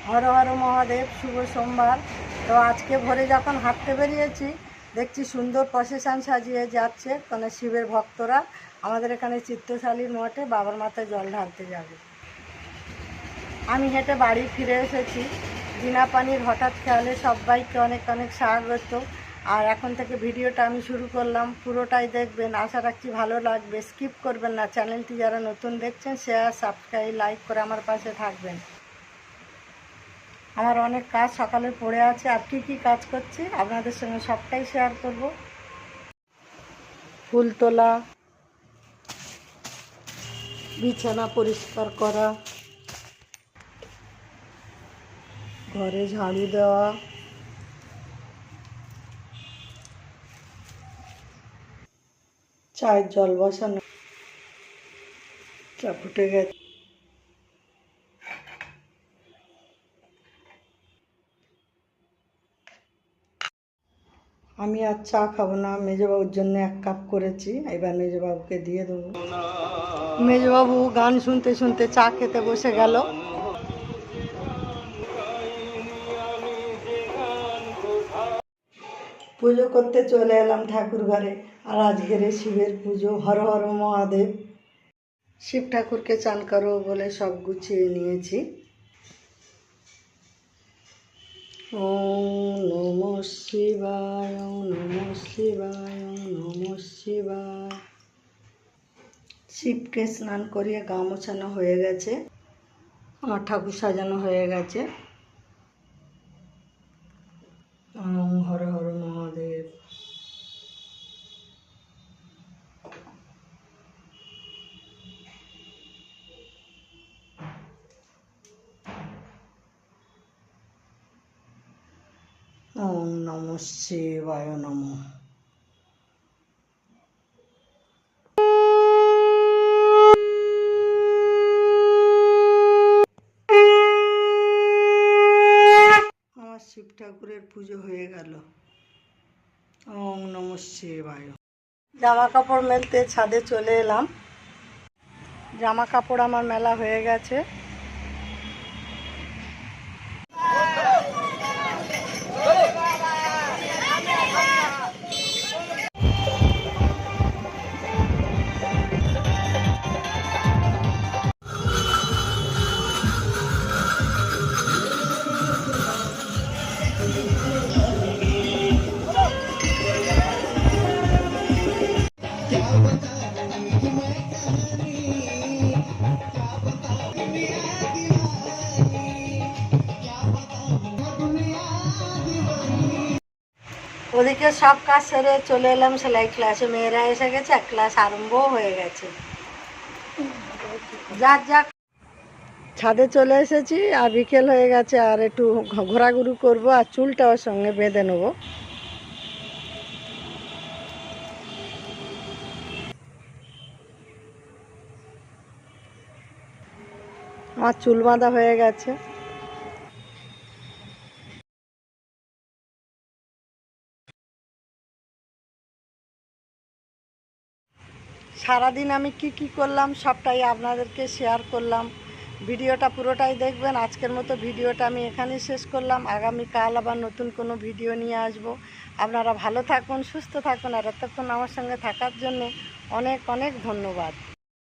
হর হর মহাদেব, শুভ সোমবার। তো আজকে ভোরে যখন হাঁটতে বেরিয়েছি দেখছি সুন্দর প্রসেশন সাজিয়ে যাচ্ছে মানে শিবের ভক্তরা আমাদের এখানে চিত্তশালীর মঠে বাবার মাথায় জল ঢালতে যাবে। আমি হেঁটে বাড়ি ফিরে এসেছি। বিনা পানির হঠাৎ খেয়ালে সবাইকে অনেক অনেক স্বাগত। আর এখন থেকে ভিডিওটা আমি শুরু করলাম, পুরোটাই দেখবেন, আশা রাখছি ভালো লাগবে, স্কিপ করবেন না। চ্যানেলটি যারা নতুন দেখছেন শেয়ার, সাবস্ক্রাইব, লাইক করে আমার পাশে থাকবেন। আমার অনেক কাজ সকালে পড়ে আছে, আর কি কাজ করছি আপনাদের সঙ্গে সবটাই শেয়ার করব। ফুল তোলা, বিছানা পরিষ্কার করা, ঘরে ঝাড়ু দেওয়া, চায়ের জল বসানো, চা ফুটে গেছে। আমি আর চা খাবো না, মেজবাবুর জন্য 1 কাপ করেছি, এবার মেজবাবুকে দিয়ে দেবো। মেজবাবু গান শুনতে শুনতে চা খেতে বসে গেল। পুজো করতে চলে এলাম ঠাকুর ঘরে। আর আজকের শিবের পুজো, হর হর মহাদেব। শিব ঠাকুরকে চান করো বলে সব গুছিয়ে নিয়েছি। ওম নমঃ শিবায়, ওম নমঃ শিবায়, ওম নমঃ শিবায়। শিবকে স্নান করিয়ে গা মোছানো হয়ে গেছে, আমার ঠাকুর সাজানো হয়ে গেছে। ওম হর হর মহাদেব। ওম নমঃ শিবায় নমঃ। আমার শিব ঠাকুরের পুজো হয়ে গেল। ওম নমঃ শিবায়। জামা কাপড় মেলতে ছাদে চলে এলাম। জামা কাপড় আমার মেলা হয়ে গেছে। ওদিকে সব কাজ সেরে চলে এলাম সেলাই ক্লাসে। মেয়েরা এসে গেছে, ক্লাস আরম্ভও হয়ে গেছে। যাক যাক, ছাদে চলে এসেছি আর বিকেল হয়ে গেছে, আর একটু ঘোরাঘুরি করব আর চুলটা ওর সঙ্গে বেঁধে নেব। আমার চুল বাঁধা হয়ে গেছে। সারাদিন আমি কি করলাম সবটাই আপনাদেরকে শেয়ার করলাম। ভিডিওটা পুরোটাই দেখবেন। আজকের মতো ভিডিওটা আমি এখানেই শেষ করলাম। আগামীকাল আবার নতুন কোনো ভিডিও নিয়ে আসব। আপনারা ভালো থাকুন, সুস্থ থাকুন, আর এতক্ষণ আমার সঙ্গে থাকার জন্যে অনেক অনেক ধন্যবাদ।